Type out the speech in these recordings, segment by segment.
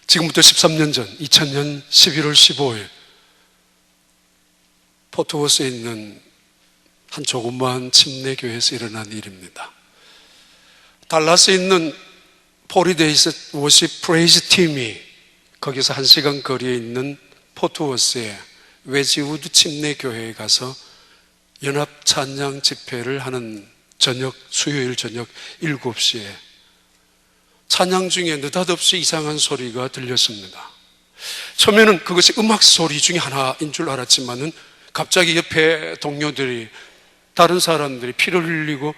지금부터 13년 전 2000년 11월 15일 포트워스에 있는 한 조그마한 침례교회에서 일어난 일입니다. 달라스에 있는 폴리데이스 워십 프레이즈 팀이 거기서 1시간 거리에 있는 포트워스의 웨지우드 침례교회에 가서 연합 찬양 집회를 하는 수요일 저녁 7시에 찬양 중에 느닷없이 이상한 소리가 들렸습니다. 처음에는 그것이 음악 소리 중에 하나인 줄 알았지만은 갑자기 옆에 동료들이, 다른 사람들이 피를 흘리고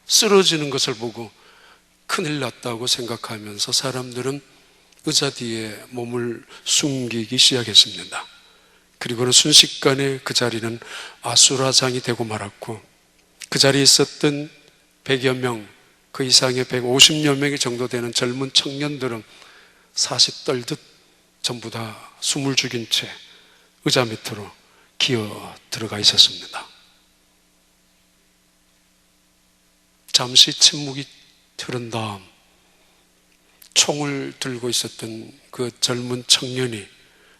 쓰러지는 것을 보고 큰일 났다고 생각하면서 사람들은 의자 뒤에 몸을 숨기기 시작했습니다. 그리고는 순식간에 그 자리는 아수라장이 되고 말았고, 그 자리에 있었던 100여 명, 그 이상의 150여 명이 정도 되는 젊은 청년들은 사시 떨듯 전부 다 숨을 죽인 채 의자 밑으로 기어 들어가 있었습니다. 잠시 침묵이 흐른 다음 총을 들고 있었던 그 젊은 청년이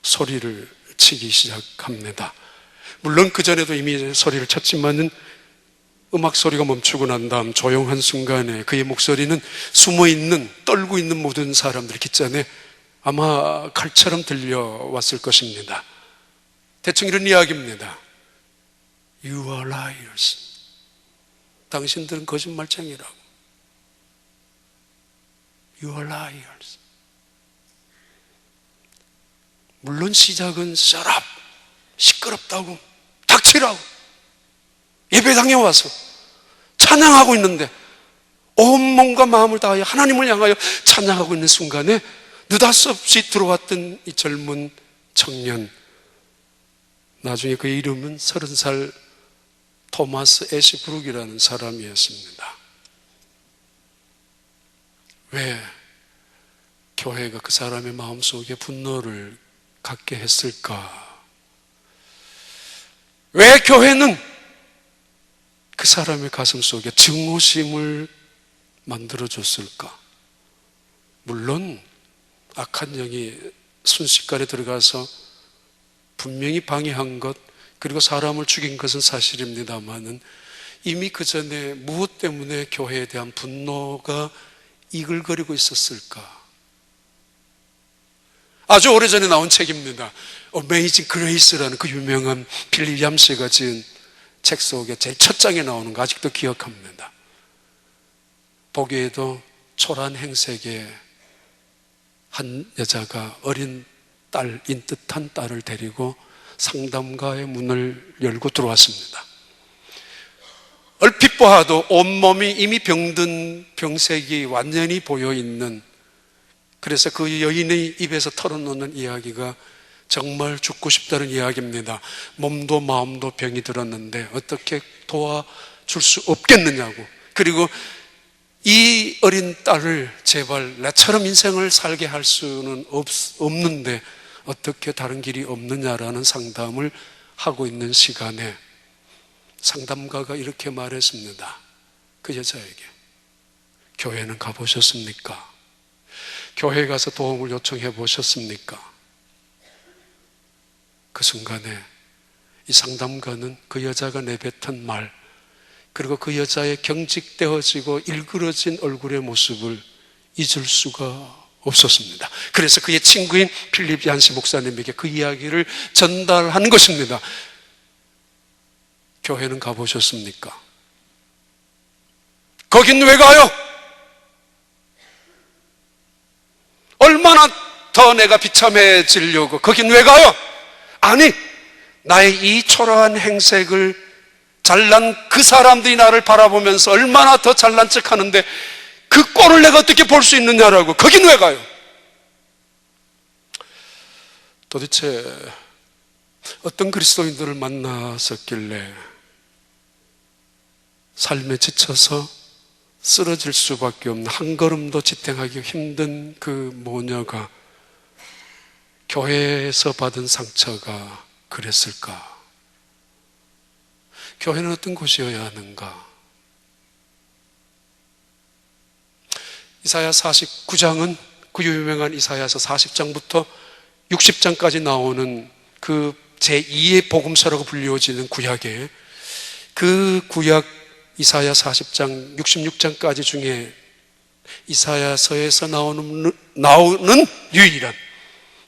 소리를 치기 시작합니다. 물론 그 전에도 이미 소리를 쳤지만은 음악 소리가 멈추고 난 다음 조용한 순간에 그의 목소리는 숨어있는, 떨고 있는 모든 사람들 귓잔에 아마 칼처럼 들려왔을 것입니다. 대충 이런 이야기입니다. You are liars. 당신들은 거짓말쟁이라고. You are liars. 물론 시작은 shut up, 시끄럽다고, 닥치라고, 예배당에 와서 찬양하고 있는데 온 몸과 마음을 다하여 하나님을 향하여 찬양하고 있는 순간에 느닷없이 들어왔던 이 젊은 청년, 나중에 그의 이름은 30살 토마스 애시브룩이라는 사람이었습니다. 왜 교회가 그 사람의 마음속에 분노를 갖게 했을까? 왜 교회는 그 사람의 가슴 속에 증오심을 만들어줬을까? 물론 악한 영이 순식간에 들어가서 분명히 방해한 것, 그리고 사람을 죽인 것은 사실입니다만은 이미 그 전에 무엇 때문에 교회에 대한 분노가 이글거리고 있었을까? 아주 오래전에 나온 책입니다. Amazing Grace라는 그 유명한 필립 얌스가 지은 책 속에 제일 첫 장에 나오는 거 아직도 기억합니다. 보기에도 초라한 행색의 한 여자가 어린 딸인 듯한 딸을 데리고 상담가의 문을 열고 들어왔습니다. 얼핏 보아도 온몸이 이미 병든 병색이 완전히 보여있는, 그래서 그 여인의 입에서 털어놓는 이야기가 정말 죽고 싶다는 이야기입니다. 몸도 마음도 병이 들었는데 어떻게 도와줄 수 없겠느냐고, 그리고 이 어린 딸을 제발 나처럼 인생을 살게 할 수는 없는데 어떻게 다른 길이 없느냐라는 상담을 하고 있는 시간에 상담가가 이렇게 말했습니다. 그 여자에게, 교회는 가보셨습니까? 교회에 가서 도움을 요청해 보셨습니까? 그 순간에 이 상담가는 그 여자가 내뱉은 말, 그리고 그 여자의 경직되어지고 일그러진 얼굴의 모습을 잊을 수가 없었습니다. 그래서 그의 친구인 필립 얀시 목사님에게 그 이야기를 전달한 것입니다. 교회는 가보셨습니까? 거긴 왜 가요? 얼마나 더 내가 비참해지려고 거긴 왜 가요? 아니, 나의 이 초라한 행색을 잘난 그 사람들이 나를 바라보면서 얼마나 더 잘난 척 하는데 그 꼴을 내가 어떻게 볼 수 있느냐라고, 거긴 왜 가요? 도대체 어떤 그리스도인들을 만났었길래 삶에 지쳐서 쓰러질 수밖에 없는, 한 걸음도 지탱하기 힘든 그 모녀가 교회에서 받은 상처가 그랬을까? 교회는 어떤 곳이어야 하는가? 이사야 49장은 그 유명한 이사야서 40장부터 60장까지 나오는 그 제2의 복음서라고 불리워지는 구약에, 그 구약 이사야 40장 66장까지 중에 이사야서에서 나오는 유일한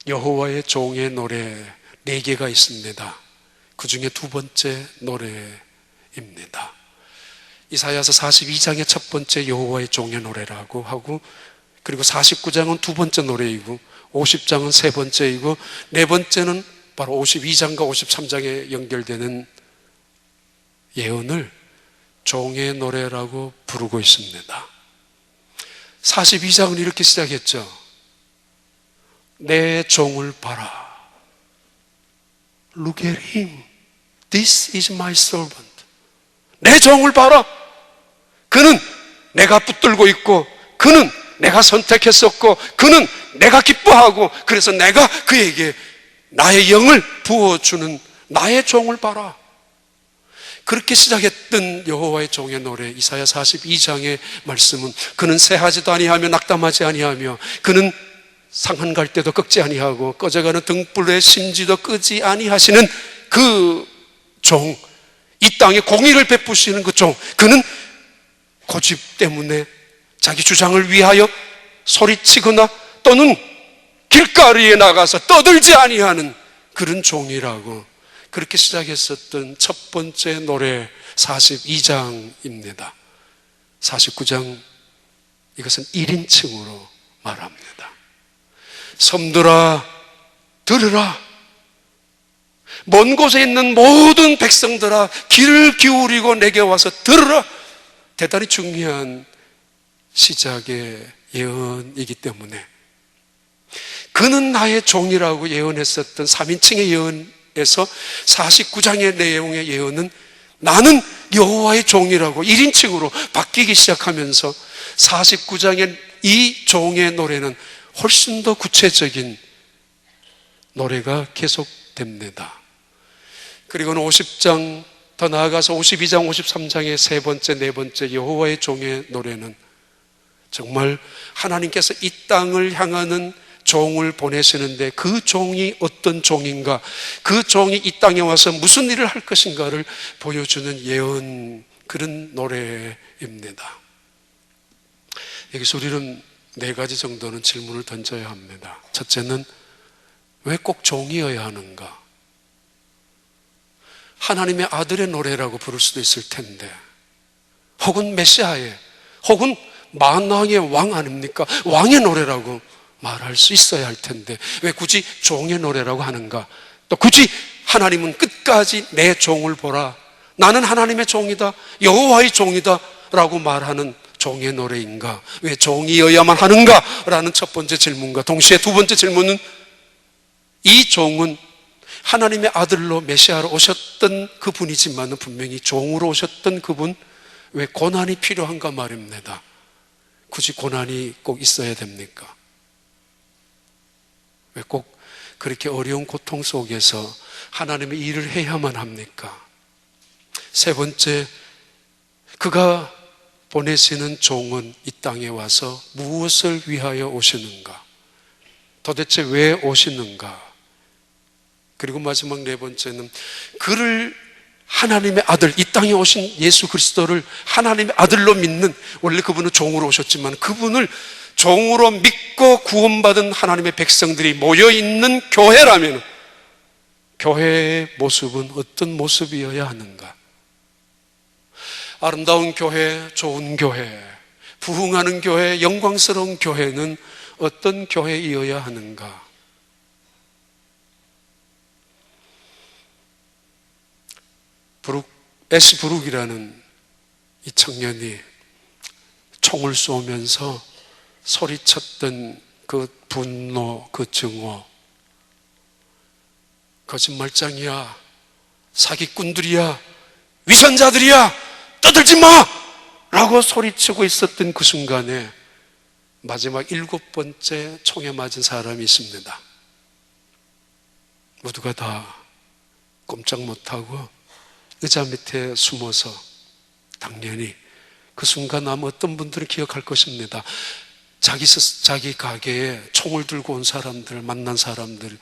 여호와의 종의 노래 4개가 있습니다. 그 중에 두 번째 노래입니다. 이사야서 42장의 첫 번째 여호와의 종의 노래라고 하고, 그리고 49장은 두 번째 노래이고, 50장은 세 번째이고, 네 번째는 바로 52장과 53장에 연결되는 예언을 종의 노래라고 부르고 있습니다. 42장은 이렇게 시작했죠. 내 종을 봐라. Look at him. This is my servant. 내 종을 봐라. 그는 내가 붙들고 있고, 그는 내가 선택했었고, 그는 내가 기뻐하고, 그래서 내가 그에게 나의 영을 부어주는 나의 종을 봐라. 그렇게 시작했던 여호와의 종의 노래 이사야 42장의 말씀은, 그는 새하지도 아니하며 낙담하지 아니하며, 그는 상한 갈 때도 꺾지 아니하고 꺼져가는 등불의 심지도 끄지 아니하시는 그 종, 이 땅에 공의를 베푸시는 그 종, 그는 고집 때문에 자기 주장을 위하여 소리치거나 또는 길가리에 나가서 떠들지 아니하는 그런 종이라고, 그렇게 시작했었던 첫 번째 노래 42장입니다. 49장, 이것은 1인칭으로 말합니다. 섬들아 들으라. 먼 곳에 있는 모든 백성들아 귀를 기울이고 내게 와서 들으라. 대단히 중요한 시작의 예언이기 때문에, 그는 나의 종이라고 예언했었던 3인칭의 예언에서 49장의 내용의 예언은 나는 여호와의 종이라고 1인칭으로 바뀌기 시작하면서 49장의 이 종의 노래는 훨씬 더 구체적인 노래가 계속됩니다. 그리고는 50장, 더 나아가서 52장, 53장의 세 번째, 네 번째 여호와의 종의 노래는 정말 하나님께서 이 땅을 향하는 종을 보내시는데 그 종이 어떤 종인가, 그 종이 이 땅에 와서 무슨 일을 할 것인가를 보여주는 예언, 그런 노래입니다. 여기서 우리는 네 가지 정도는 질문을 던져야 합니다. 첫째는 왜 꼭 종이어야 하는가? 하나님의 아들의 노래라고 부를 수도 있을 텐데, 혹은 메시아의, 혹은 만왕의 왕 아닙니까? 왕의 노래라고 말할 수 있어야 할 텐데 왜 굳이 종의 노래라고 하는가? 또 굳이 하나님은 끝까지 내 종을 보라, 나는 하나님의 종이다, 여호와의 종이다 라고 말하는 종의 노래인가? 왜 종이어야만 하는가? 라는 첫 번째 질문과 동시에 두 번째 질문은, 이 종은 하나님의 아들로 메시아로 오셨던 그분이지만 분명히 종으로 오셨던 그분, 왜 고난이 필요한가 말입니다. 굳이 고난이 꼭 있어야 됩니까? 왜 꼭 그렇게 어려운 고통 속에서 하나님의 일을 해야만 합니까? 세 번째, 그가 보내시는 종은 이 땅에 와서 무엇을 위하여 오시는가? 도대체 왜 오시는가? 그리고 마지막 네 번째는, 그를 하나님의 아들, 이 땅에 오신 예수 그리스도를 하나님의 아들로 믿는, 원래 그분은 종으로 오셨지만 그분을 종으로 믿고 구원받은 하나님의 백성들이 모여있는 교회라면 교회의 모습은 어떤 모습이어야 하는가? 아름다운 교회, 좋은 교회, 부흥하는 교회, 영광스러운 교회는 어떤 교회이어야 하는가? 에시 브룩이라는 이 청년이 총을 쏘면서 소리쳤던 그 분노, 그 증오, 거짓말장이야, 사기꾼들이야, 위선자들이야, 떠들지 마! 라고 소리치고 있었던 그 순간에 마지막 7번째 총에 맞은 사람이 있습니다. 모두가 다 꼼짝 못하고 의자 밑에 숨어서, 당연히 그 순간 아마 어떤 분들은 기억할 것입니다. 자기 가게에 총을 들고 온 사람들, 만난 사람들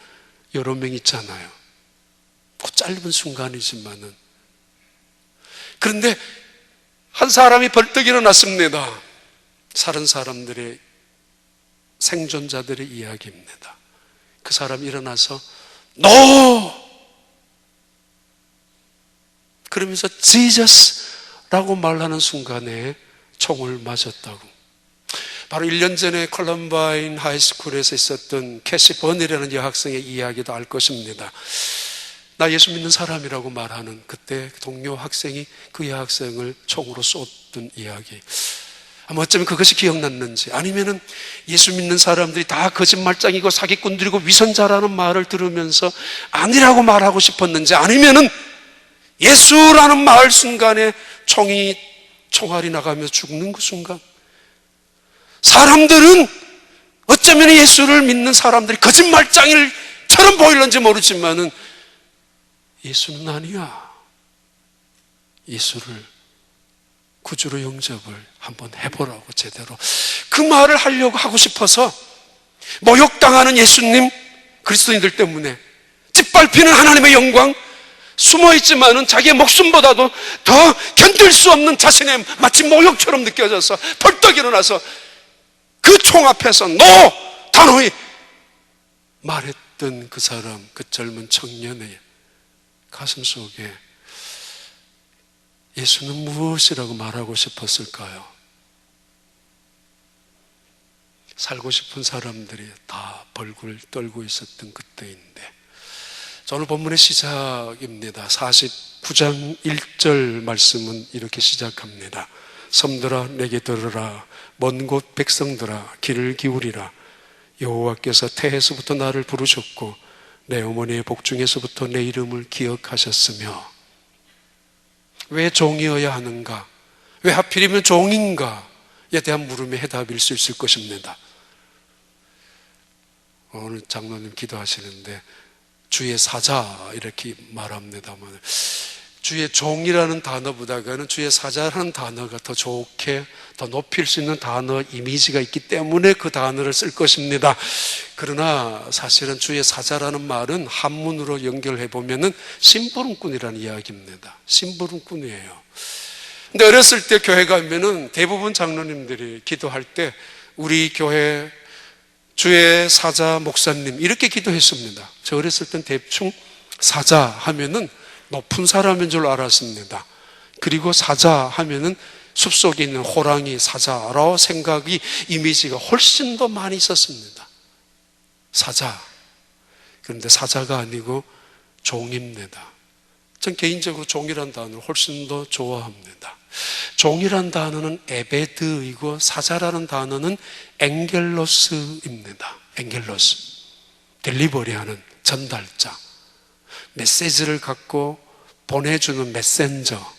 여러 명 있잖아요. 그 짧은 순간이지만은. 그런데 한 사람이 벌떡 일어났습니다. 살은 사람들의, 생존자들의 이야기입니다. 그 사람이 일어나서 NO! 그러면서 지저스라고 말하는 순간에 총을 맞았다고. 바로 1년 전에 콜럼바인 하이스쿨에서 있었던 캐시 버니라는 여학생의 이야기도 알 것입니다. 나 예수 믿는 사람이라고 말하는 그때 동료 학생이 그 여학생을 총으로 쏘던 이야기. 아마 어쩌면 그것이 기억났는지, 아니면은 예수 믿는 사람들이 다 거짓말장이고 사기꾼들이고 위선자라는 말을 들으면서 아니라고 말하고 싶었는지, 아니면은 예수라는 말 순간에 총알이 나가며 죽는 그 순간, 사람들은 어쩌면 예수를 믿는 사람들이 거짓말장이처럼 보일는지 모르지만은 예수는 아니야. 예수를 구주로 영접을 한번 해보라고 제대로. 그 말을 하려고 하고 싶어서 모욕당하는 예수님, 그리스도인들 때문에 짓밟히는 하나님의 영광, 숨어있지만은 자기의 목숨보다도 더 견딜 수 없는 자신의 마치 모욕처럼 느껴져서 벌떡 일어나서 그 총 앞에서 NO! 단호히 말했던 그 사람, 그 젊은 청년의 가슴 속에 예수는 무엇이라고 말하고 싶었을까요? 살고 싶은 사람들이 다 벌굴 떨고 있었던 그때인데, 오늘 본문의 시작입니다. 49장 1절 말씀은 이렇게 시작합니다. 섬들아 내게 들으라. 먼 곳 백성들아 귀를 기울이라. 여호와께서 태에서부터 나를 부르셨고 내 어머니의 복중에서부터 내 이름을 기억하셨으며. 왜 종이어야 하는가? 왜 하필이면 종인가에 대한 물음의 해답일 수 있을 것입니다. 오늘 장로님 기도하시는데 주의 사자 이렇게 말합니다만, 주의 종이라는 단어보다는 주의 사자라는 단어가 더 좋게, 더 높일 수 있는 단어 이미지가 있기 때문에 그 단어를 쓸 것입니다. 그러나 사실은 주의 사자라는 말은 한문으로 연결해 보면은 심부름꾼이라는 이야기입니다. 심부름꾼이에요. 근데 어렸을 때 교회 가면은 대부분 장로님들이 기도할 때 우리 교회 주의 사자 목사님 이렇게 기도했습니다. 저 어렸을 땐 대충 사자 하면은 높은 사람인 줄 알았습니다. 그리고 사자 하면은 숲속에 있는 호랑이 사자라고 생각이, 이미지가 훨씬 더 많이 있었습니다. 사자. 그런데 사자가 아니고 종입니다. 전 개인적으로 종이란 단어를 훨씬 더 좋아합니다. 종이란 단어는 에베드이고 사자라는 단어는 엥겔로스입니다. 엥겔로스. 델리버리하는 전달자. 메시지를 갖고 보내주는 메센저,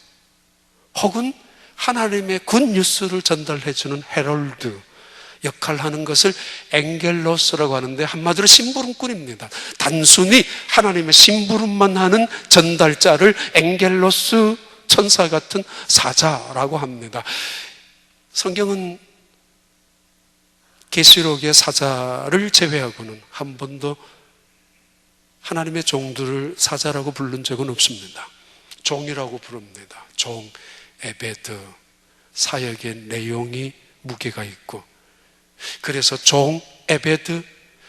혹은 하나님의 굿뉴스를 전달해주는 헤럴드 역할을 하는 것을 엥겔로스라고 하는데, 한마디로 심부름꾼입니다. 단순히 하나님의 심부름만 하는 전달자를 엥겔로스, 천사 같은 사자라고 합니다. 성경은 계시록의 사자를 제외하고는 한 번도 하나님의 종들을 사자라고 부른 적은 없습니다. 종이라고 부릅니다. 종, 에베드, 사역의 내용이 무게가 있고, 그래서 종, 에베드,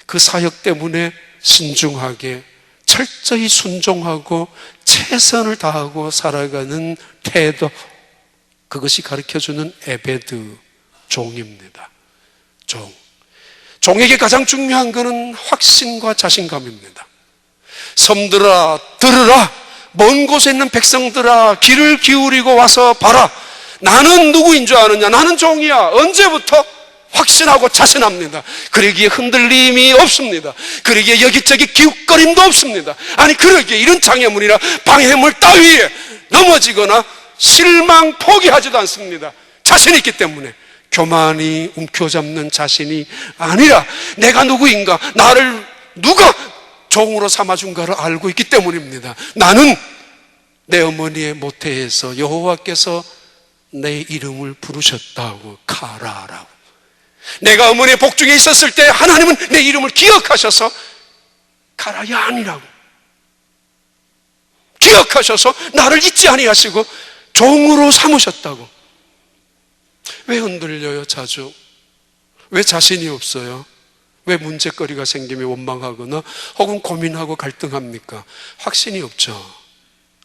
그 사역 때문에 신중하게 철저히 순종하고 최선을 다하고 살아가는 태도, 그것이 가르쳐주는 에베드, 종입니다. 종에게 가장 중요한 것은 확신과 자신감입니다. 섬들아 들으라. 먼 곳에 있는 백성들아 귀를 기울이고 와서 봐라. 나는 누구인 줄 아느냐? 나는 종이야. 언제부터? 확신하고 자신합니다. 그러기에 흔들림이 없습니다. 그러기에 여기저기 기웃거림도 없습니다. 아니 그러기에 이런 장애물이나 방해물 따위에 넘어지거나 실망 포기하지도 않습니다. 자신 있기 때문에. 교만이 움켜잡는 자신이 아니라 내가 누구인가, 나를 누가 종으로 삼아준가를 알고 있기 때문입니다. 나는 내 어머니의 모태에서 여호와께서 내 이름을 부르셨다고, 카라라고. 내가 어머니의 복중에 있었을 때 하나님은 내 이름을 기억하셔서 가라야 아니라고 기억하셔서 나를 잊지 아니하시고 종으로 삼으셨다고. 왜 흔들려요 자주? 왜 자신이 없어요? 왜 문제거리가 생기며 원망하거나 혹은 고민하고 갈등합니까? 확신이 없죠.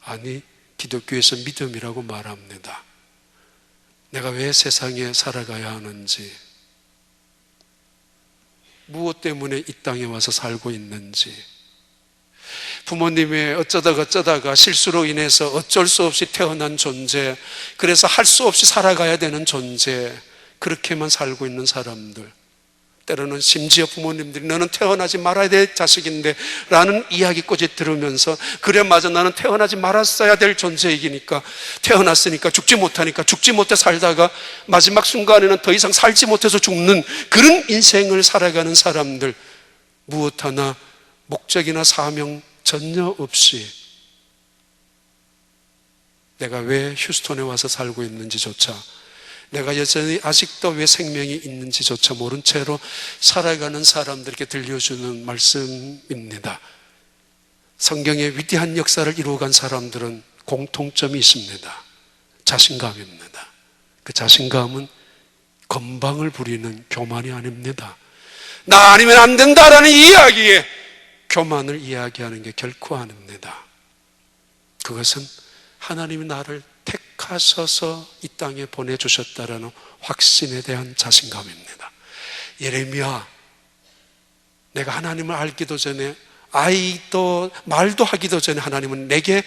아니, 기독교에서 믿음이라고 말합니다. 내가 왜 세상에 살아가야 하는지, 무엇 때문에 이 땅에 와서 살고 있는지, 부모님의 어쩌다가 실수로 인해서 어쩔 수 없이 태어난 존재, 그래서 할 수 없이 살아가야 되는 존재, 그렇게만 살고 있는 사람들, 때로는 심지어 부모님들이 너는 태어나지 말아야 될 자식인데 라는 이야기까지 들으면서 그래 맞아 나는 태어나지 말았어야 될 존재이기니까 태어났으니까 죽지 못하니까 죽지 못해 살다가 마지막 순간에는 더 이상 살지 못해서 죽는 그런 인생을 살아가는 사람들, 무엇 하나 목적이나 사명 전혀 없이 내가 왜 휴스턴에 와서 살고 있는지조차, 내가 여전히 아직도 왜 생명이 있는지조차 모른 채로 살아가는 사람들에게 들려주는 말씀입니다. 성경의 위대한 역사를 이루어간 사람들은 공통점이 있습니다. 자신감입니다. 그 자신감은 건방을 부리는 교만이 아닙니다. 나 아니면 안 된다라는 이야기에 교만을 이야기하는 게 결코 아닙니다. 그것은 하나님이 나를 택하셔서 이 땅에 보내주셨다라는 확신에 대한 자신감입니다. 예레미야, 내가 하나님을 알기도 전에 말도 하기도 전에 하나님은 내게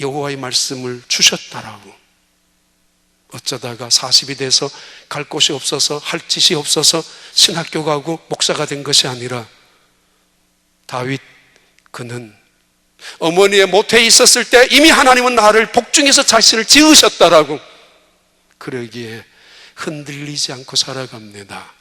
여호와의 말씀을 주셨다라고. 어쩌다가 40이 돼서 갈 곳이 없어서 할 짓이 없어서 신학교 가고 목사가 된 것이 아니라 다윗, 그는 어머니의 모태에 있었을 때 이미 하나님은 나를 복중에서 자신을 지으셨다라고. 그러기에 흔들리지 않고 살아갑니다.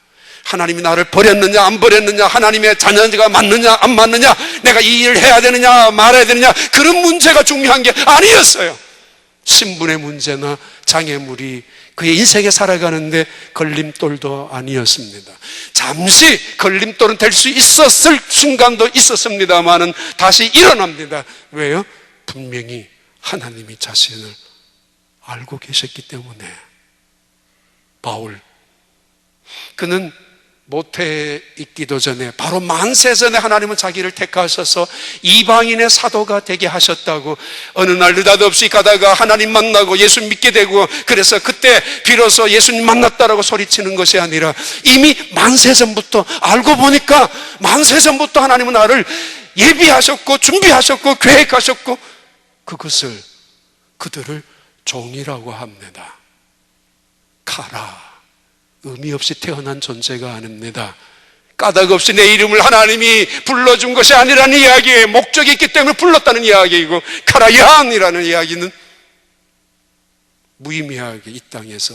하나님이 나를 버렸느냐 안 버렸느냐, 하나님의 자녀가 맞느냐 안 맞느냐, 내가 이 일을 해야 되느냐 말아야 되느냐, 그런 문제가 중요한 게 아니었어요. 신분의 문제나 장애물이 그의 인생에 살아가는데 걸림돌도 아니었습니다. 잠시 걸림돌은 될 수 있었을 순간도 있었습니다만은 다시 일어납니다. 왜요? 분명히 하나님이 자신을 알고 계셨기 때문에. 바울, 그는 모태에 있기도 전에 바로 만세 전에 하나님은 자기를 택하셔서 이방인의 사도가 되게 하셨다고. 어느 날 느닷없이 가다가 하나님 만나고 예수 믿게 되고, 그래서 그때 비로소 예수님 만났다라고 소리치는 것이 아니라 이미 만세 전부터, 알고 보니까 만세 전부터 하나님은 나를 예비하셨고 준비하셨고 계획하셨고, 그들을 종이라고 합니다. 가라, 의미 없이 태어난 존재가 아닙니다. 까닭 없이 내 이름을 하나님이 불러준 것이 아니라는 이야기에 목적이 있기 때문에 불렀다는 이야기이고, 카라얀이라는 이야기는 무의미하게 이 땅에서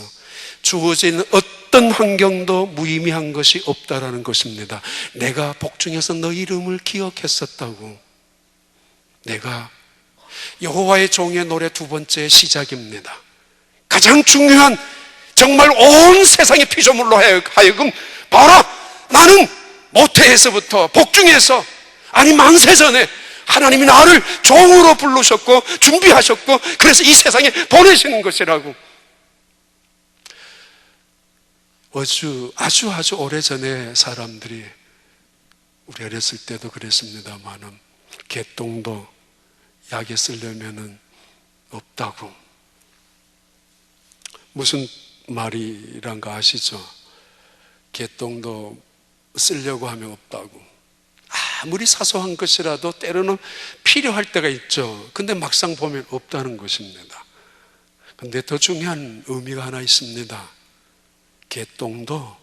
주어진 어떤 환경도 무의미한 것이 없다라는 것입니다. 내가 복중에서 너 이름을 기억했었다고. 내가 여호와의 종의 노래 두 번째 시작입니다. 가장 중요한, 정말 온 세상의 피조물로 하여금 봐라, 나는 모태에서부터 복중에서, 아니 만세 전에 하나님이 나를 종으로 부르셨고 준비하셨고 그래서 이 세상에 보내시는 것이라고. 아주 오래전에 사람들이, 우리 어렸을 때도 그랬습니다만은, 개똥도 약에 쓰려면은 없다고. 무슨 말이란 거 아시죠? 개똥도 쓰려고 하면 없다고. 아무리 사소한 것이라도 때로는 필요할 때가 있죠. 근데 막상 보면 없다는 것입니다. 근데 더 중요한 의미가 하나 있습니다. 개똥도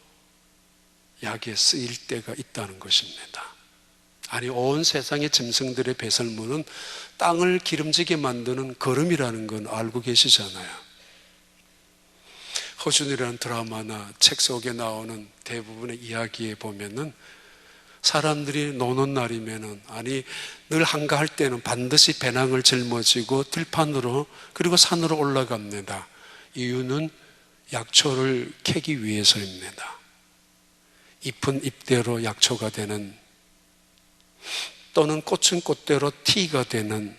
약에 쓰일 때가 있다는 것입니다. 아니, 온 세상의 짐승들의 배설물은 땅을 기름지게 만드는 거름이라는 건 알고 계시잖아요. 허준이라는 드라마나 책 속에 나오는 대부분의 이야기에 보면은 사람들이 노는 날이면은, 아니 늘 한가할 때는 반드시 배낭을 짊어지고 들판으로 그리고 산으로 올라갑니다. 이유는 약초를 캐기 위해서입니다. 잎은 잎대로 약초가 되는, 또는 꽃은 꽃대로 티가 되는,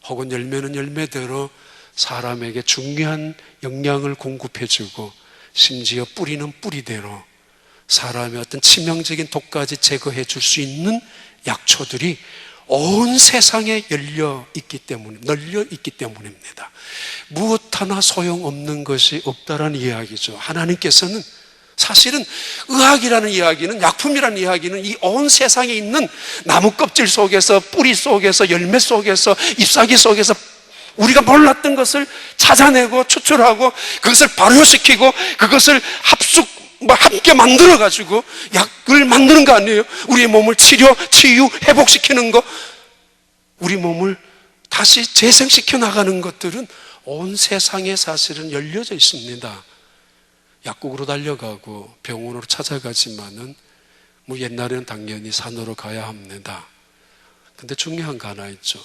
혹은 열매는 열매대로 사람에게 중요한 영양을 공급해주고, 심지어 뿌리는 뿌리대로 사람의 어떤 치명적인 독까지 제거해 줄 수 있는 약초들이 온 세상에 널려 있기 때문입니다. 무엇 하나 소용없는 것이 없다라는 이야기죠. 하나님께서는 사실은 의학이라는 이야기는, 약품이라는 이야기는 이 온 세상에 있는 나무 껍질 속에서, 뿌리 속에서, 열매 속에서, 잎사귀 속에서 우리가 몰랐던 것을 찾아내고 추출하고 그것을 발효시키고 그것을 함께 만들어가지고 약을 만드는 거 아니에요? 우리의 몸을 치유, 회복시키는 거, 우리 몸을 다시 재생시켜 나가는 것들은 온 세상에 사실은 열려져 있습니다. 약국으로 달려가고 병원으로 찾아가지만은 옛날에는 당연히 산으로 가야 합니다. 근데 중요한 거 하나 있죠.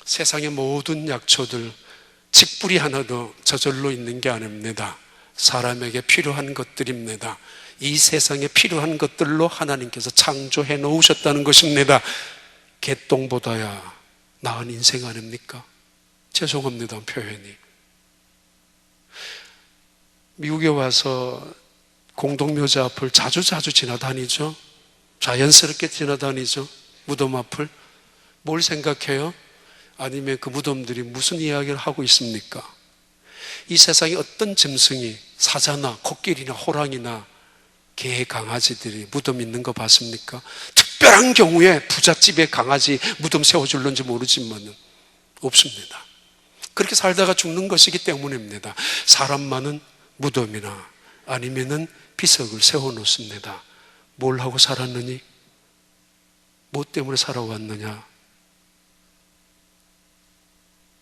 세상의 모든 약초들 직불이 하나도 저절로 있는 게 아닙니다. 사람에게 필요한 것들입니다. 이 세상에 필요한 것들로 하나님께서 창조해 놓으셨다는 것입니다. 개똥보다야 나은 인생 아닙니까? 죄송합니다, 표현이. 미국에 와서 공동묘지 앞을 자주 지나다니죠. 자연스럽게 지나다니죠. 무덤 앞을. 뭘 생각해요? 아니면 그 무덤들이 무슨 이야기를 하고 있습니까? 이 세상에 어떤 짐승이, 사자나 코끼리나 호랑이나 개, 강아지들이 무덤 있는 거 봤습니까? 특별한 경우에 부잣집에 강아지 무덤 세워줄런지 모르지만 없습니다. 그렇게 살다가 죽는 것이기 때문입니다. 사람만은 무덤이나 아니면은 비석을 세워놓습니다. 뭘 하고 살았느니? 무엇 때문에 살아왔느냐?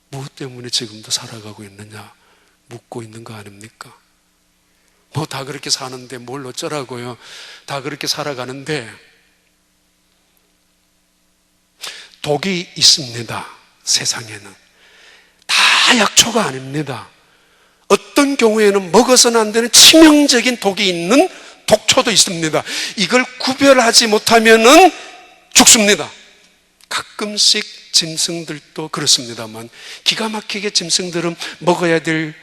무엇 때문에 지금도 살아가고 있느냐? 묻고 있는 거 아닙니까? 다 그렇게 사는데 뭘 어쩌라고요? 다 그렇게 살아가는데 독이 있습니다. 세상에는 다 약초가 아닙니다. 어떤 경우에는 먹어서는 안 되는 치명적인 독이 있는 독초도 있습니다. 이걸 구별하지 못하면은 죽습니다. 가끔씩 짐승들도 그렇습니다만 기가 막히게 짐승들은 먹어야 될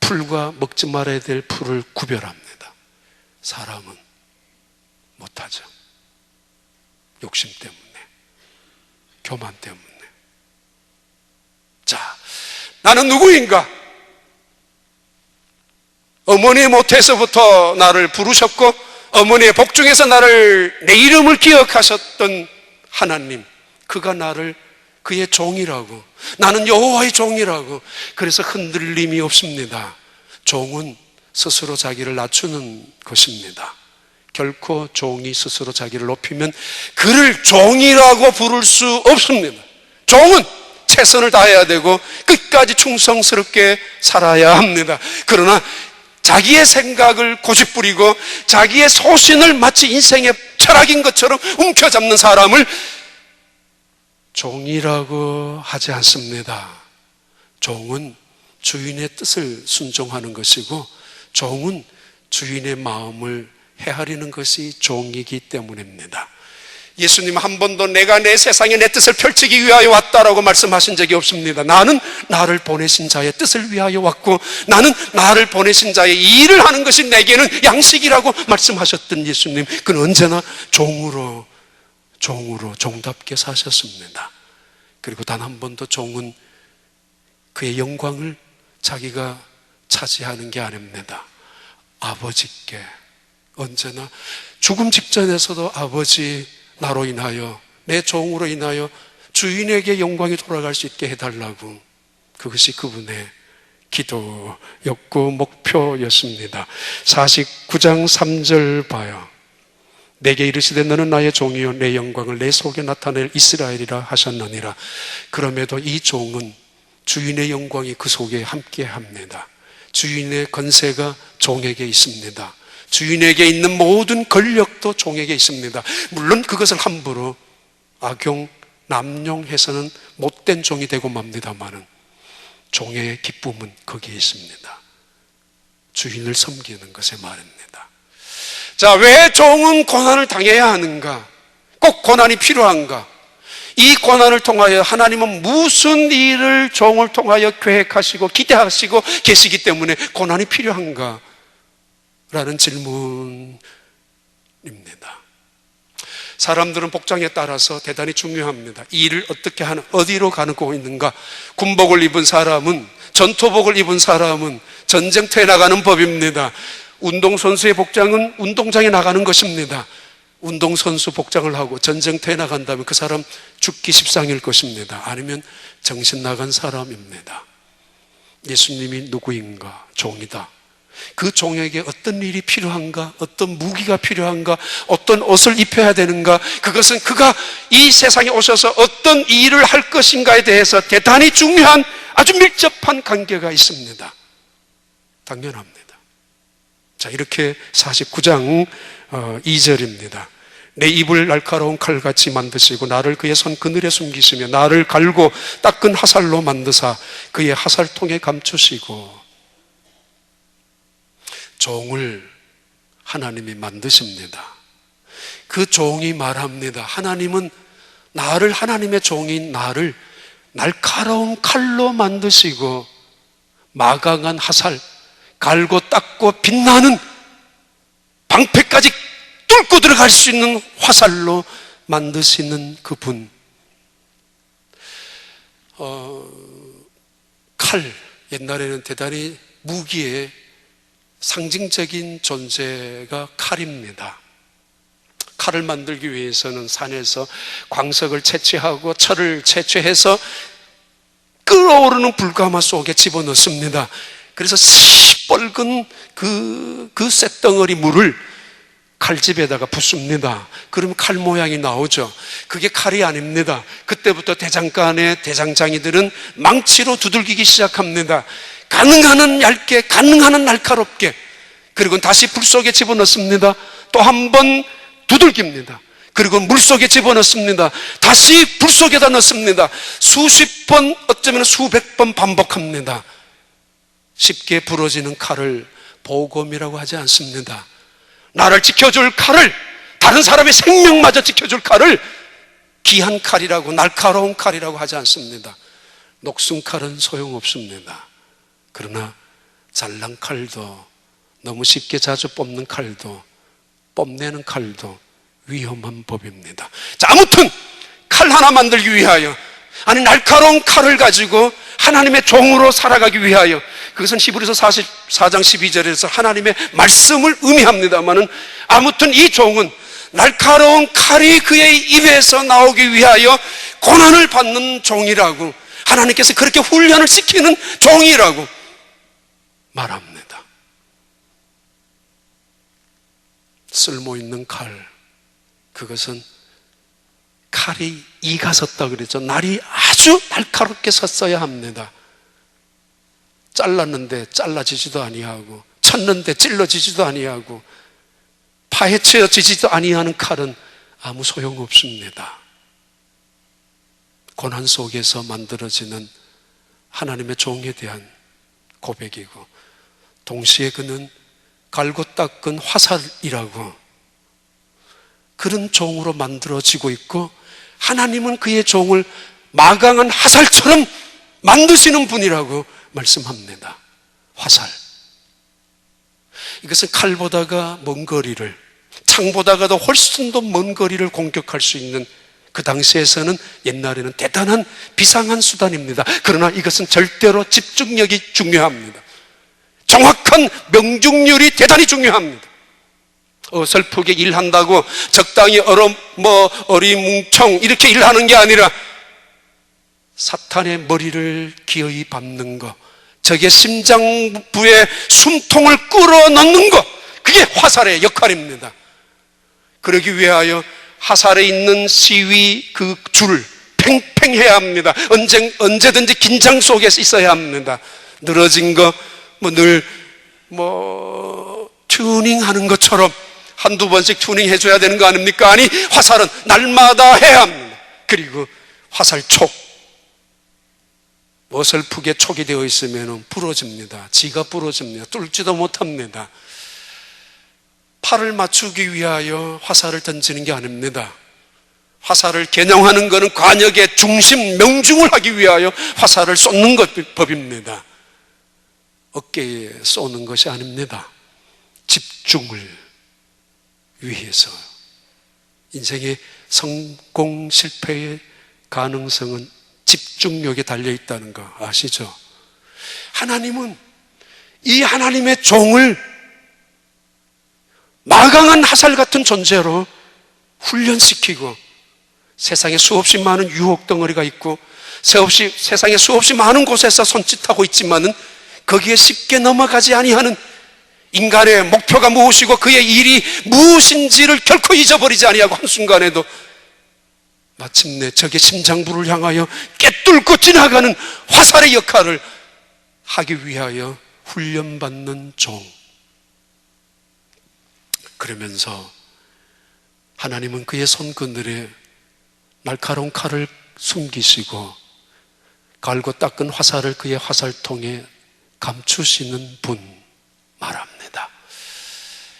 풀과 먹지 말아야 될 풀을 구별합니다. 사람은 못하죠. 욕심 때문에, 교만 때문에. 자, 나는 누구인가? 어머니의 모태에서부터 나를 부르셨고 어머니의 복중에서 내 이름을 기억하셨던 하나님, 그가 나를 그의 종이라고, 나는 여호와의 종이라고. 그래서 흔들림이 없습니다. 종은 스스로 자기를 낮추는 것입니다. 결코 종이 스스로 자기를 높이면 그를 종이라고 부를 수 없습니다. 종은 최선을 다해야 되고 끝까지 충성스럽게 살아야 합니다. 그러나 자기의 생각을 고집부리고 자기의 소신을 마치 인생의 철학인 것처럼 움켜잡는 사람을 종이라고 하지 않습니다. 종은 주인의 뜻을 순종하는 것이고 종은 주인의 마음을 헤아리는 것이 종이기 때문입니다. 예수님 한 번도 내가 내 세상에 내 뜻을 펼치기 위하여 왔다라고 말씀하신 적이 없습니다. 나는 나를 보내신 자의 뜻을 위하여 왔고 나는 나를 보내신 자의 일을 하는 것이 내게는 양식이라고 말씀하셨던 예수님, 그는 언제나 종답게 사셨습니다. 그리고 단 한 번도 종은 그의 영광을 자기가 차지하는 게 아닙니다. 아버지께 언제나 죽음 직전에서도 아버지, 나로 인하여, 내 종으로 인하여 주인에게 영광이 돌아갈 수 있게 해달라고. 그것이 그분의 기도였고 목표였습니다. 49장 3절 봐요. 내게 이르시되 너는 나의 종이요 내 영광을 내 속에 나타낼 이스라엘이라 하셨느니라. 그럼에도 이 종은 주인의 영광이 그 속에 함께합니다. 주인의 권세가 종에게 있습니다. 주인에게 있는 모든 권력도 종에게 있습니다. 물론 그것을 함부로 남용해서는 못된 종이 되고 맙니다만은 종의 기쁨은 거기에 있습니다. 주인을 섬기는 것에 말입니다. 자, 왜 종은 고난을 당해야 하는가? 꼭 고난이 필요한가? 이 고난을 통하여 하나님은 무슨 일을 종을 통하여 계획하시고 기대하시고 계시기 때문에 고난이 필요한가? 라는 질문입니다. 사람들은 복장에 따라서 대단히 중요합니다. 이 일을 어떻게 하는, 어디로 가고 있는가? 군복을 입은 사람은, 전투복을 입은 사람은 전쟁터에 나가는 법입니다. 운동선수의 복장은 운동장에 나가는 것입니다. 운동선수 복장을 하고 전쟁터에 나간다면 그 사람 죽기 십상일 것입니다. 아니면 정신 나간 사람입니다. 예수님이 누구인가? 종이다. 그 종에게 어떤 일이 필요한가? 어떤 무기가 필요한가? 어떤 옷을 입혀야 되는가? 그것은 그가 이 세상에 오셔서 어떤 일을 할 것인가에 대해서 대단히 중요한 아주 밀접한 관계가 있습니다. 당연합니다. 자, 이렇게 49장 2절입니다. 내 입을 날카로운 칼같이 만드시고 나를 그의 손 그늘에 숨기시며 나를 갈고 닦은 화살로 만드사 그의 화살통에 감추시고. 종을 하나님이 만드십니다. 그 종이 말합니다. 하나님은 나를, 하나님의 종인 나를 날카로운 칼로 만드시고 마강한 화살, 갈고 닦고 빛나는 방패까지 뚫고 들어갈 수 있는 화살로 만드시는 그분. 칼, 옛날에는 대단히 무기의 상징적인 존재가 칼입니다. 칼을 만들기 위해서는 산에서 광석을 채취하고 철을 채취해서 끓어오르는 불가마 속에 집어넣습니다. 그래서 시뻘건 그 쇳덩어리 물을 칼집에다가 붓습니다. 그러면 칼 모양이 나오죠. 그게 칼이 아닙니다. 그때부터 대장간의 대장장이들은 망치로 두들기기 시작합니다. 가능한 한 얇게, 가능한 한 날카롭게. 그리고 다시 불 속에 집어넣습니다. 또 한 번 두들깁니다. 그리고 물 속에 집어넣습니다. 다시 불 속에다 넣습니다. 수십 번, 어쩌면 수백 번 반복합니다. 쉽게 부러지는 칼을 보검이라고 하지 않습니다. 나를 지켜줄 칼을, 다른 사람의 생명마저 지켜줄 칼을 귀한 칼이라고, 날카로운 칼이라고 하지 않습니다. 녹슨 칼은 소용없습니다. 그러나 잘난 칼도, 너무 쉽게 자주 뽑는 칼도, 뽐내는 칼도 위험한 법입니다. 자, 아무튼 칼 하나 만들기 위하여, 아니 날카로운 칼을 가지고 하나님의 종으로 살아가기 위하여, 그것은 히브리서 44장 12절에서 하나님의 말씀을 의미합니다마는, 아무튼 이 종은 날카로운 칼이 그의 입에서 나오기 위하여 고난을 받는 종이라고, 하나님께서 그렇게 훈련을 시키는 종이라고 말합니다. 쓸모있는 칼, 그것은 칼이 이가 섰다 그랬죠. 날이 아주 날카롭게 섰어야 합니다. 잘랐는데 잘라지지도 아니하고, 쳤는데 찔러지지도 아니하고, 파헤쳐지지도 아니하는 칼은 아무 소용없습니다. 고난 속에서 만들어지는 하나님의 종에 대한 고백이고, 동시에 그는 갈고 닦은 화살이라고, 그런 종으로 만들어지고 있고, 하나님은 그의 종을 마강한 화살처럼 만드시는 분이라고 말씀합니다. 화살. 이것은 칼보다가 먼 거리를, 창보다가도 훨씬 더 먼 거리를 공격할 수 있는, 그 당시에서는, 옛날에는 대단한 비상한 수단입니다. 그러나 이것은 절대로 집중력이 중요합니다. 정확한 명중률이 대단히 중요합니다. 어설프게 일한다고 적당히 어리뭉청 이렇게 일하는 게 아니라 사탄의 머리를 기어이 밟는 것, 적의 심장부에 숨통을 끌어넣는 것, 그게 화살의 역할입니다. 그러기 위하여 화살에 있는 시위 그 줄을 팽팽해야 합니다. 언제든지 긴장 속에 있어야 합니다. 늘어진 거, 튜닝하는 것처럼 한두 번씩 튜닝 해줘야 되는 거 아닙니까? 아니, 화살은 날마다 해야 합니다. 그리고 화살촉, 어설프게 촉이 되어 있으면 부러집니다. 지가 부러집니다. 뚫지도 못합니다. 팔을 맞추기 위하여 화살을 던지는 게 아닙니다. 화살을 겨냥하는 것은 관역의 중심, 명중을 하기 위하여 화살을 쏘는 법입니다. 어깨에 쏘는 것이 아닙니다. 집중을 위해서. 인생의 성공, 실패의 가능성은 집중력에 달려있다는 거 아시죠? 하나님은 이 하나님의 종을 마강한 화살 같은 존재로 훈련시키고, 세상에 수없이 많은 유혹 덩어리가 있고 세상에 수없이 많은 곳에서 손짓하고 있지만은 거기에 쉽게 넘어가지 아니하는 인간의 목표가 무엇이고 그의 일이 무엇인지를 결코 잊어버리지 아니하고 한순간에도 마침내 적의 심장부를 향하여 꿰뚫고 지나가는 화살의 역할을 하기 위하여 훈련받는 종. 그러면서 하나님은 그의 손그늘에 날카로운 칼을 숨기시고 갈고 닦은 화살을 그의 화살통에 감추시는 분 말합니다.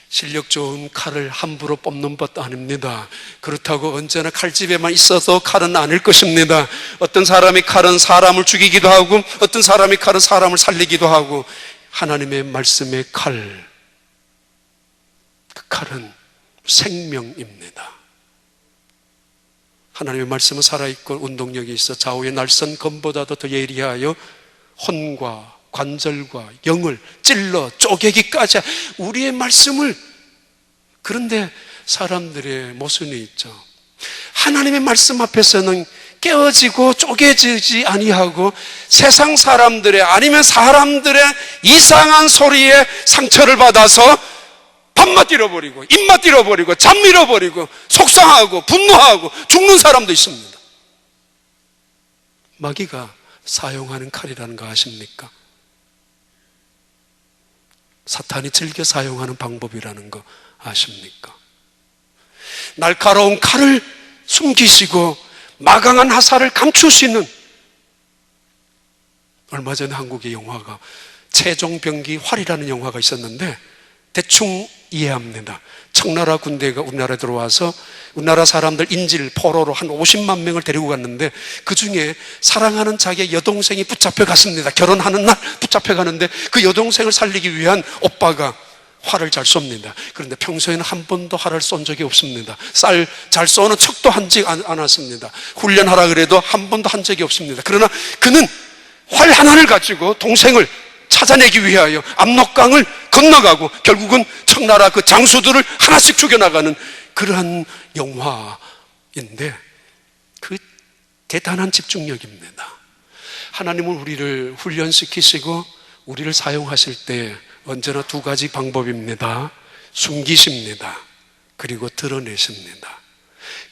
실력 좋은 칼을 함부로 뽑는 것 아닙니다. 그렇다고 언제나 칼집에만 있어서 칼은 아닐 것입니다. 어떤 사람의 칼은 사람을 죽이기도 하고 어떤 사람의 칼은 사람을 살리기도 하고, 하나님의 말씀의 칼, 그 칼은 생명입니다. 하나님의 말씀은 살아있고 운동력이 있어 좌우의 날선 검보다도 더 예리하여 혼과 관절과 영을 찔러 쪼개기까지 우리의 말씀을. 그런데 사람들의 모순이 있죠. 하나님의 말씀 앞에서는 깨어지고 쪼개지지 아니하고 세상 사람들의 아니면 사람들의 이상한 소리에 상처를 받아서 밥맛 잃어버리고 입맛 잃어버리고 잠 잃어버리고 속상하고 분노하고 죽는 사람도 있습니다. 마귀가 사용하는 칼이라는 거 아십니까? 사탄이 즐겨 사용하는 방법이라는 거 아십니까? 날카로운 칼을 숨기시고 마강한 화살을 감추시는. 얼마 전에 한국의 영화가 최종병기 활이라는 영화가 있었는데 대충 이해합니다. 청나라 군대가 우리나라에 들어와서 우리나라 사람들 인질 포로로 한 50만 명을 데리고 갔는데 그 중에 사랑하는 자기의 여동생이 붙잡혀 갔습니다. 결혼하는 날 붙잡혀 가는데 그 여동생을 살리기 위한 오빠가 활을 잘 쏩니다. 그런데 평소에는 한 번도 활을 쏜 적이 없습니다. 잘 쏘는 척도 하지 않았습니다. 훈련하라 그래도 한 번도 한 적이 없습니다. 그러나 그는 활 하나를 가지고 동생을 찾아내기 위하여 압록강을 건너가고 결국은 청나라 그 장수들을 하나씩 죽여나가는 그러한 영화인데, 그 대단한 집중력입니다. 하나님은 우리를 훈련시키시고 우리를 사용하실 때 언제나 두 가지 방법입니다. 숨기십니다. 그리고 드러내십니다.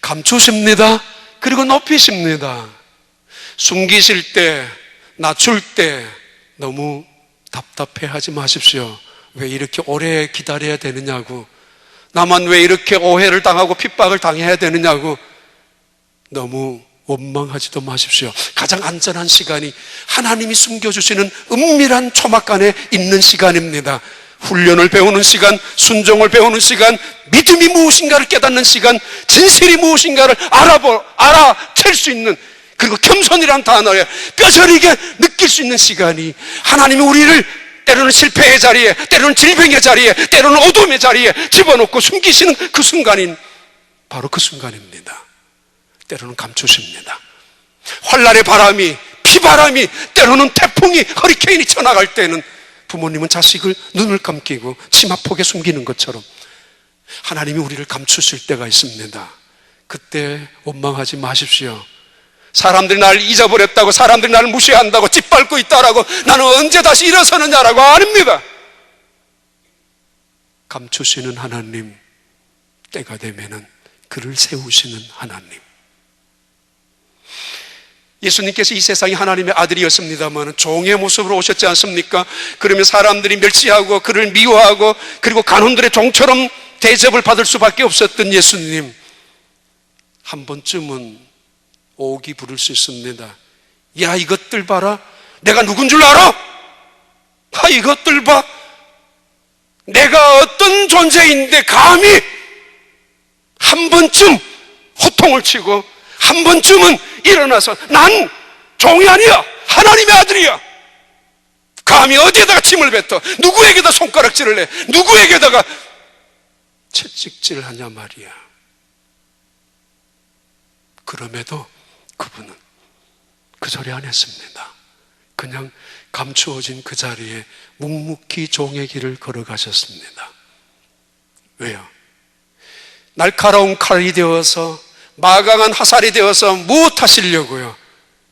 감추십니다. 그리고 높이십니다. 숨기실 때, 낮출 때 너무 답답해하지 마십시오. 왜 이렇게 오래 기다려야 되느냐고, 나만 왜 이렇게 오해를 당하고 핍박을 당해야 되느냐고 너무 원망하지도 마십시오. 가장 안전한 시간이 하나님이 숨겨주시는 은밀한 초막간에 있는 시간입니다. 훈련을 배우는 시간, 순종을 배우는 시간, 믿음이 무엇인가를 깨닫는 시간, 진실이 무엇인가를 알아챌 수 있는, 그리고 겸손이란 단어에 뼈저리게 느낄 수 있는 시간이, 하나님이 우리를 때로는 실패의 자리에, 때로는 질병의 자리에, 때로는 어둠의 자리에 집어넣고 숨기시는 그 순간인, 바로 그 순간입니다. 때로는 감추십니다. 환란의 바람이, 비바람이, 때로는 태풍이, 허리케인이 쳐나갈 때는 부모님은 자식을 눈을 감기고 치마폭에 숨기는 것처럼 하나님이 우리를 감추실 때가 있습니다. 그때 원망하지 마십시오. 사람들이 나를 잊어버렸다고, 사람들이 나를 무시한다고, 짓밟고 있다라고, 나는 언제 다시 일어서느냐라고 아닙니다. 감추시는 하나님, 때가 되면은 그를 세우시는 하나님. 예수님께서 이 세상에 하나님의 아들이었습니다만 종의 모습으로 오셨지 않습니까? 그러면 사람들이 멸시하고 그를 미워하고 그리고 간원들의 종처럼 대접을 받을 수밖에 없었던 예수님, 한 번쯤은 오기 부를 수 있습니다. 야, 이것들 봐라, 내가 누군 줄 알아? 이것들 봐, 내가 어떤 존재인데 감히 한 번쯤 호통을 치고 한 번쯤은 일어나서 난 종이 아니야, 하나님의 아들이야, 감히 어디에다가 침을 뱉어, 누구에게다 손가락질을 해, 누구에게다가 채찍질을 하냐 말이야. 그럼에도 그분은 그 소리 안 했습니다. 그냥 감추어진 그 자리에 묵묵히 종의 길을 걸어가셨습니다. 왜요? 날카로운 칼이 되어서, 마강한 화살이 되어서 무엇 하시려고요?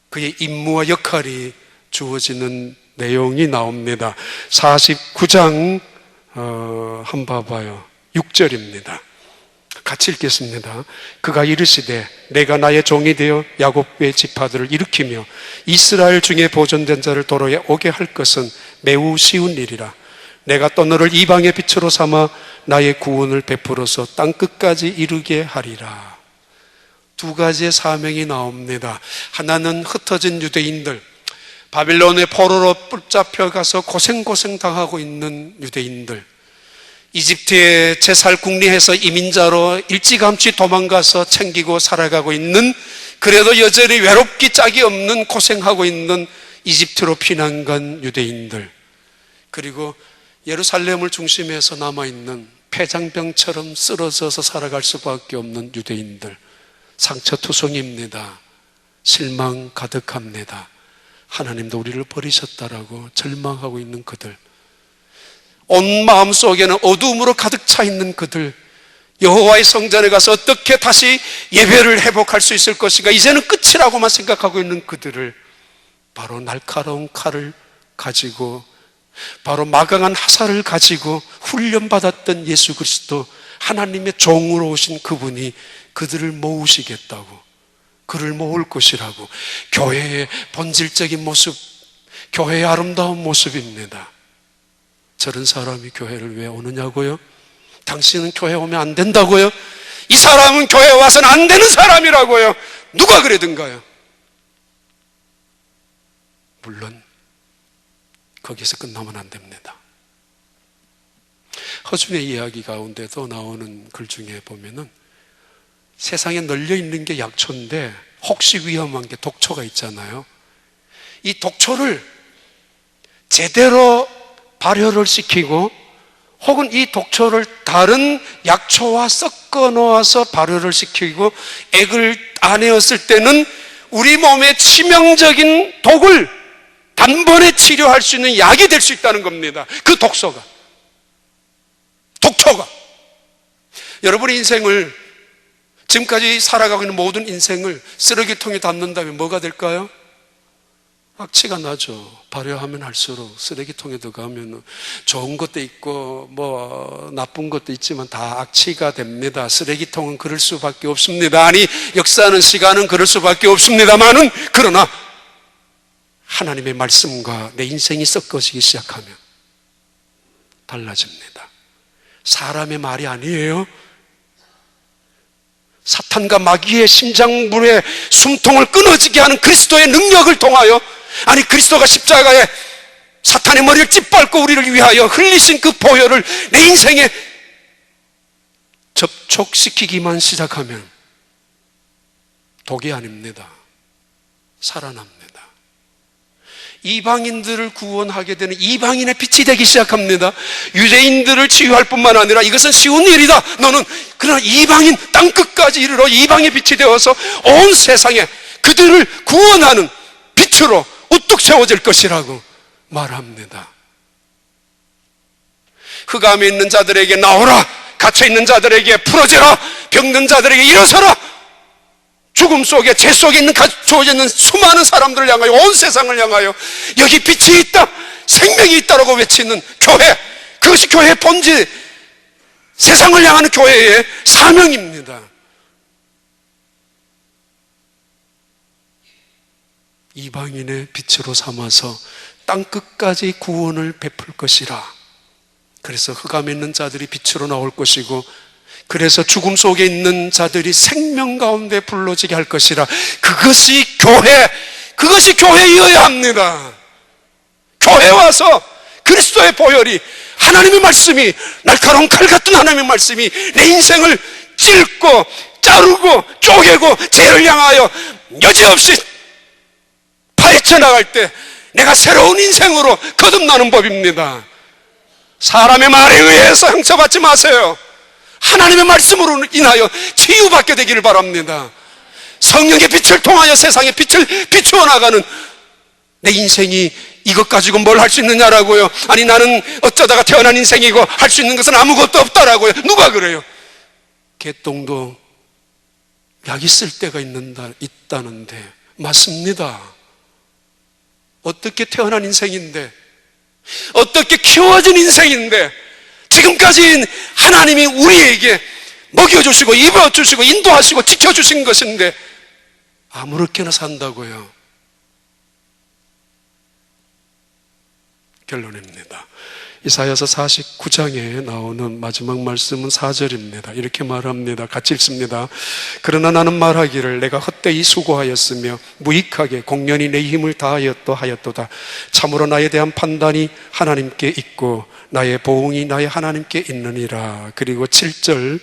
그의 임무와 역할이 주어지는 내용이 나옵니다. 49장 한번 봐봐요. 6절입니다. 같이 읽겠습니다. 그가 이르시되 내가 나의 종이 되어 야곱의 지파들을 일으키며 이스라엘 중에 보존된 자를 도로에 오게 할 것은 매우 쉬운 일이라. 내가 또 너를 이방의 빛으로 삼아 나의 구원을 베풀어서 땅끝까지 이르게 하리라. 두 가지의 사명이 나옵니다. 하나는 흩어진 유대인들, 바빌론의 포로로 붙잡혀 가서 고생 당하고 있는 유대인들, 이집트에 제살 궁리해서 이민자로 일찌감치 도망가서 챙기고 살아가고 있는, 그래도 여전히 외롭기 짝이 없는 고생하고 있는 이집트로 피난간 유대인들, 그리고 예루살렘을 중심해서 남아있는 폐장병처럼 쓰러져서 살아갈 수밖에 없는 유대인들. 상처투성입니다. 실망 가득합니다. 하나님도 우리를 버리셨다라고 절망하고 있는 그들, 온 마음속에는 어두움으로 가득 차 있는 그들, 여호와의 성전에 가서 어떻게 다시 예배를 회복할 수 있을 것인가, 이제는 끝이라고만 생각하고 있는 그들을 바로 날카로운 칼을 가지고, 바로 마강한 화살을 가지고 훈련받았던 예수 그리스도, 하나님의 종으로 오신 그분이 그들을 모으시겠다고, 그를 모을 것이라고, 교회의 본질적인 모습, 교회의 아름다운 모습입니다. 저런 사람이 교회를 왜 오느냐고요? 당신은 교회 오면 안 된다고요? 이 사람은 교회 와서는 안 되는 사람이라고요? 누가 그러든가요? 물론 거기서 끝나면 안 됩니다. 허준의 이야기 가운데도 나오는 글 중에 보면은 세상에 널려 있는 게 약초인데 혹시 위험한 게 독초가 있잖아요. 이 독초를 제대로 발효를 시키고, 혹은 이 독초를 다른 약초와 섞어 놓아서 발효를 시키고 액을 따내었을 때는 우리 몸에 치명적인 독을 단번에 치료할 수 있는 약이 될 수 있다는 겁니다. 그 독초가. 여러분의 인생을, 지금까지 살아가고 있는 모든 인생을 쓰레기통에 담는다면 뭐가 될까요? 악취가 나죠. 발효하면 할수록 쓰레기통에 들어가면 좋은 것도 있고 뭐 나쁜 것도 있지만 다 악취가 됩니다. 쓰레기통은 그럴 수밖에 없습니다. 아니, 역사는, 시간은 그럴 수밖에 없습니다만은, 그러나 하나님의 말씀과 내 인생이 섞어지기 시작하면 달라집니다. 사람의 말이 아니에요. 사탄과 마귀의 심장불의 숨통을 끊어지게 하는 그리스도의 능력을 통하여, 아니, 그리스도가 십자가에 사탄의 머리를 찢밟고 우리를 위하여 흘리신 그 보혈을 내 인생에 접촉시키기만 시작하면 독이 아닙니다. 살아납니다. 이방인들을 구원하게 되는 이방인의 빛이 되기 시작합니다. 유대인들을 치유할 뿐만 아니라 이것은 쉬운 일이다, 너는, 그러나 이방인 땅끝까지 이르러 이방의 빛이 되어서 온 세상에 그들을 구원하는 빛으로 우뚝 세워질 것이라고 말합니다. 흑암에 있는 자들에게 나오라, 갇혀있는 자들에게 풀어져라, 병든 자들에게 일어서라. 죽음 속에, 죄 속에 있는, 주어져 있는 수많은 사람들을 향하여, 온 세상을 향하여 여기 빛이 있다, 생명이 있다라고 외치는 교회, 그것이 교회의 본질, 세상을 향하는 교회의 사명입니다. 이방인의 빛으로 삼아서 땅끝까지 구원을 베풀 것이라. 그래서 흑암에 있는 자들이 빛으로 나올 것이고, 그래서 죽음 속에 있는 자들이 생명 가운데 불러지게 할 것이라. 그것이 교회, 그것이 교회이어야 합니다. 교회 와서 그리스도의 보혈이 하나님의 말씀이, 날카로운 칼 같은 하나님의 말씀이 내 인생을 찔고 자르고 쪼개고 죄를 향하여 여지없이 파헤쳐 나갈 때 내가 새로운 인생으로 거듭나는 법입니다. 사람의 말에 의해서 상처받지 마세요. 하나님의 말씀으로 인하여 치유받게 되기를 바랍니다. 성령의 빛을 통하여 세상에 빛을 비추어 나가는, 내 인생이 이것 가지고 뭘 할 수 있느냐라고요? 아니 나는 어쩌다가 태어난 인생이고 할 수 있는 것은 아무것도 없다라고요? 누가 그래요? 개똥도 약이 쓸 때가 있다는데 맞습니다. 어떻게 태어난 인생인데, 어떻게 키워진 인생인데, 지금까지 하나님이 우리에게 먹여주시고 입어주시고 인도하시고 지켜주신 것인데 아무렇게나 산다고요? 결론입니다. 이사야서 49장에 나오는 마지막 말씀은 4절입니다. 이렇게 말합니다. 같이 읽습니다. 그러나 나는 말하기를 내가 헛되이 수고하였으며 무익하게 공연히 내 힘을 다하였도다. 참으로 나에 대한 판단이 하나님께 있고 나의 보응이 나의 하나님께 있느니라. 그리고 7절,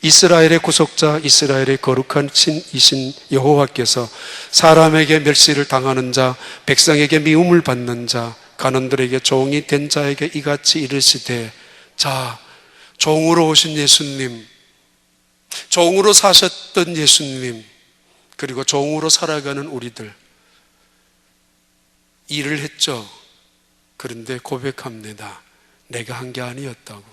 이스라엘의 구속자, 이스라엘의 거룩한 신이신 여호와께서 사람에게 멸시를 당하는 자, 백성에게 미움을 받는 자, 간원들에게 종이 된 자에게 이같이 이르시되, 자, 종으로 오신 예수님, 종으로 사셨던 예수님, 그리고 종으로 살아가는 우리들, 일을 했죠. 그런데 고백합니다. 내가 한 게 아니었다고.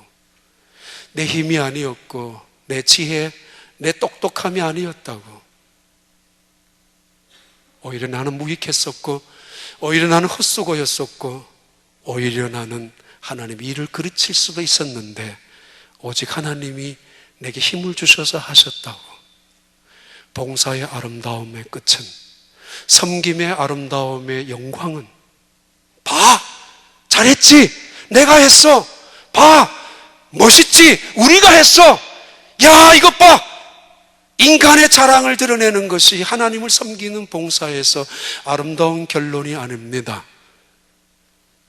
내 힘이 아니었고 내 지혜, 내 똑똑함이 아니었다고. 오히려 나는 무익했었고, 오히려 나는 헛수고였었고, 오히려 나는 하나님 일을 그르칠 수도 있었는데 오직 하나님이 내게 힘을 주셔서 하셨다고. 봉사의 아름다움의 끝은, 섬김의 아름다움의 영광은, 봐! 잘했지? 내가 했어! 봐! 멋있지? 우리가 했어! 야, 이것 봐! 인간의 자랑을 드러내는 것이 하나님을 섬기는 봉사에서 아름다운 결론이 아닙니다.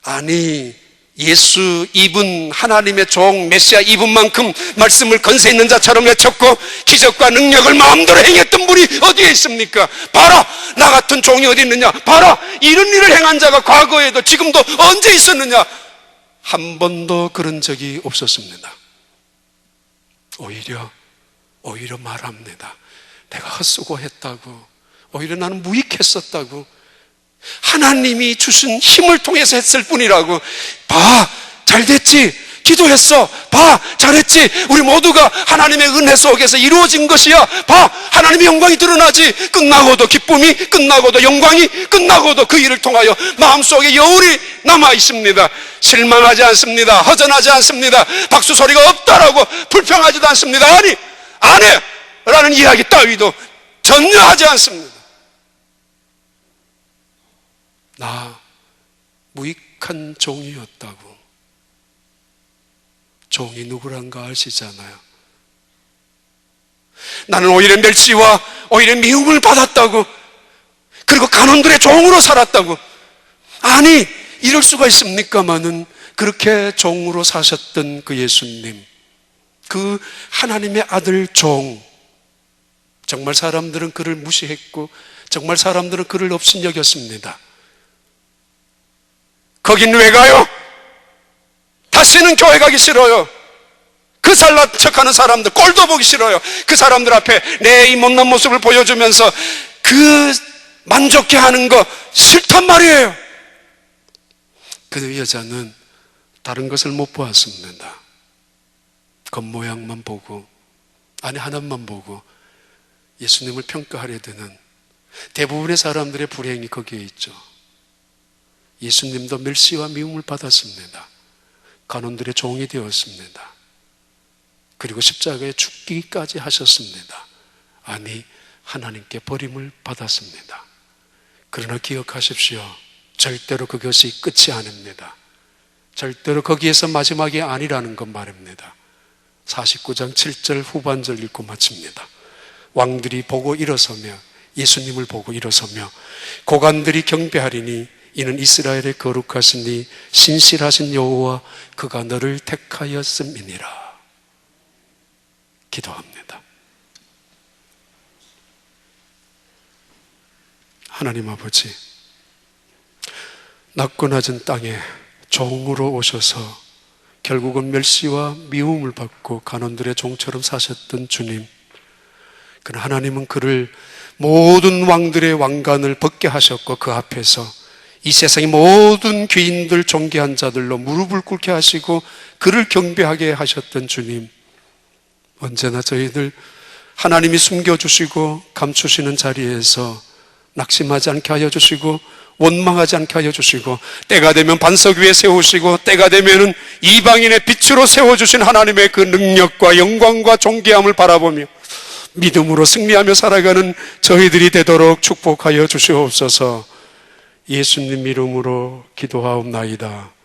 아니, 예수 이분, 하나님의 종 메시아 이분만큼 말씀을 건세 있는 자처럼 외쳤고 기적과 능력을 마음대로 행했던 분이 어디에 있습니까? 봐라! 나 같은 종이 어디 있느냐? 봐라! 이런 일을 행한 자가 과거에도 지금도 언제 있었느냐? 한 번도 그런 적이 없었습니다. 오히려 말합니다. 내가 헛수고했다고, 오히려 나는 무익했었다고, 하나님이 주신 힘을 통해서 했을 뿐이라고. 봐, 잘됐지? 기도했어. 봐, 잘했지? 우리 모두가 하나님의 은혜 속에서 이루어진 것이야. 봐, 하나님의 영광이 드러나지. 끝나고도 기쁨이, 끝나고도 영광이, 끝나고도 그 일을 통하여 마음속에 여울이 남아 있습니다. 실망하지 않습니다. 허전하지 않습니다. 박수 소리가 없다라고 불평하지도 않습니다. 아니, 안 해! 라는 이야기 따위도 전혀 하지 않습니다. 나 무익한 종이었다고. 종이 누구란가 아시잖아요. 나는 오히려 멸시와 오히려 미움을 받았다고. 그리고 간원들의 종으로 살았다고. 아니, 이럴 수가 있습니까마는 그렇게 종으로 사셨던 그 예수님, 그 하나님의 아들 종, 정말 사람들은 그를 무시했고 정말 사람들은 그를 업신여겼습니다. 거긴 왜 가요? 다시는 교회 가기 싫어요. 그 잘난 척하는 사람들 꼴도 보기 싫어요. 그 사람들 앞에 내 이 못난 모습을 보여주면서 그 만족해하는 거 싫단 말이에요. 그 여자는 다른 것을 못 보았습니다. 겉모양만 보고, 아니 하나만 보고 예수님을 평가하려 드는 대부분의 사람들의 불행이 거기에 있죠. 예수님도 멸시와 미움을 받았습니다. 간원들의 종이 되었습니다. 그리고 십자가에 죽기까지 하셨습니다. 아니, 하나님께 버림을 받았습니다. 그러나 기억하십시오. 절대로 그것이 끝이 아닙니다. 절대로 거기에서 마지막이 아니라는 것 말입니다. 49장 7절 후반절 읽고 마칩니다. 왕들이 보고 일어서며, 예수님을 보고 일어서며 고관들이 경배하리니 이는 이스라엘의 거룩하시니 신실하신 여호와 그가 너를 택하였음이니라. 기도합니다. 하나님 아버지, 낮고 낮은 땅에 종으로 오셔서 결국은 멸시와 미움을 받고 간원들의 종처럼 사셨던 주님, 그러나 하나님은 그를 모든 왕들의 왕관을 벗게 하셨고 그 앞에서 이 세상의 모든 귀인들 존귀한 자들로 무릎을 꿇게 하시고 그를 경배하게 하셨던 주님, 언제나 저희들 하나님이 숨겨주시고 감추시는 자리에서 낙심하지 않게 하여 주시고 원망하지 않게 하여 주시고 때가 되면 반석 위에 세우시고 때가 되면 이방인의 빛으로 세워주신 하나님의 그 능력과 영광과 존귀함을 바라보며 믿음으로 승리하며 살아가는 저희들이 되도록 축복하여 주시옵소서. 예수님 이름으로 기도하옵나이다.